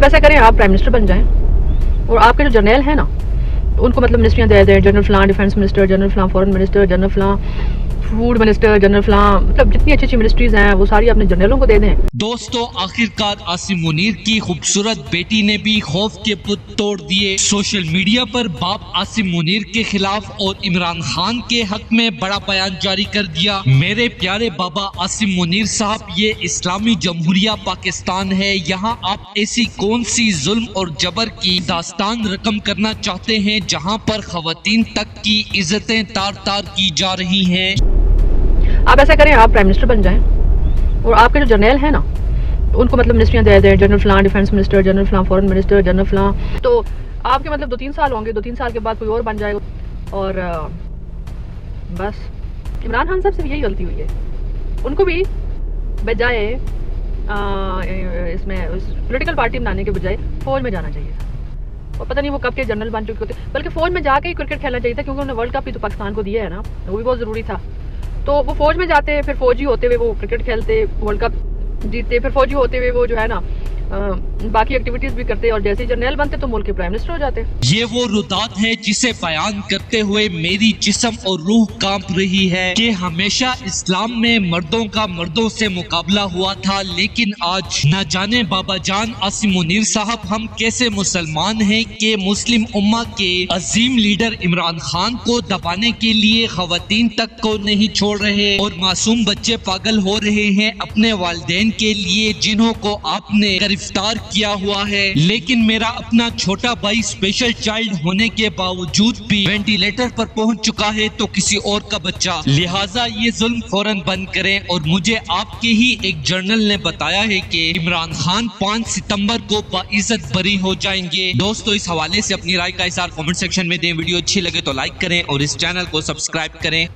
आप ऐसा करें, आप प्राइम मिनिस्टर बन जाएं और आपके जो जर्नल हैं ना उनको मतलब मिनिस्ट्रियाँ दे दें, जनरल फलां डिफेंस मिनिस्टर, जनरल फलां फॉरेन मिनिस्टर, जनरल फलां फूड मिनिस्टर, जनरल फलां, मतलब जितनी अच्छी अच्छी मिनिस्ट्रीज हैं वो सारी अपने जनरलों को दे दें। दोस्तों, आखिरकार आसिम मुनीर की खूबसूरत बेटी ने भी खौफ के पुत तोड़ दिए। सोशल मीडिया पर बाप आसिम मुनीर के खिलाफ और इमरान खान के हक में बड़ा बयान जारी कर दिया। मेरे प्यारे बाबा आसिम मुनीर साहब, ये इस्लामी जमहूरिया पाकिस्तान है। यहाँ आप ऐसी कौन सी जुल्म और जबर की दास्तान रकम करना चाहते हैं जहाँ पर खवातीन तक की इज्जतें तार तार की जा रही हैं। आप ऐसा करें, आप प्राइम मिनिस्टर बन जाएं और आपके जो जर्नल हैं ना उनको मतलब मिनिस्ट्रियाँ दे दें, जनरल फलां डिफेंस मिनिस्टर, जनरल फलां फॉरेन मिनिस्टर, जनरल फलां। तो आपके मतलब 2-3 साल होंगे, 2-3 साल के बाद कोई और बन जाएगा। और बस इमरान खान साहब से भी यही गलती हुई है। उनको भी बजाय इसमें पॉलिटिकल पार्टी बनाने के बजाय फौज में जाना चाहिए था। और पता नहीं वो कब के जनरल बन चुके होते, बल्कि फौज में जाके ही क्रिकेट खेलना चाहिए था, क्योंकि उन्होंने वर्ल्ड कप भी तो पाकिस्तान को दिया है ना, वो भी बहुत ज़रूरी था। तो वो फौज में जाते, फिर फौजी होते हुए वो क्रिकेट खेलते, वर्ल्ड कप जीतते, फिर फौजी होते हुए वो जो है ना बाकी एक्टिविटीज भी करते, और जैसे ही जर्नल बनते तो मुल्क के प्राइम मिनिस्टर हो जाते। ये वो रुदात है जिसे बयान करते हुए मेरी जिस्म और रूह कांप रही है कि हमेशा इस्लाम में मर्दों का मर्दों से मुकाबला हुआ था, लेकिन आज न जाने बाबा जान आसिम मुनीर साहब हम कैसे मुसलमान हैं कि मुस्लिम उम्मा के अजीम लीडर इमरान खान को दबाने के लिए खवातीन तक को नहीं छोड़ रहे और मासूम बच्चे पागल हो रहे हैं अपने वालिदैन के लिए जिन्हों को आपने गिरफ्तार किया हुआ है। लेकिन मेरा अपना छोटा भाई स्पेशल चाइल्ड होने के बावजूद भी वेंटिलेटर पर पहुंच चुका है, तो किसी और का बच्चा। लिहाजा ये जुल्म फौरन बंद करें। और मुझे आपके ही एक जर्नल ने बताया है कि इमरान खान 5 सितंबर को बाइज्जत बरी हो जाएंगे। दोस्तों, इस हवाले से अपनी राय का इज़हार कमेंट सेक्शन में दें। वीडियो अच्छी लगे तो लाइक करें और इस चैनल को सब्सक्राइब करें।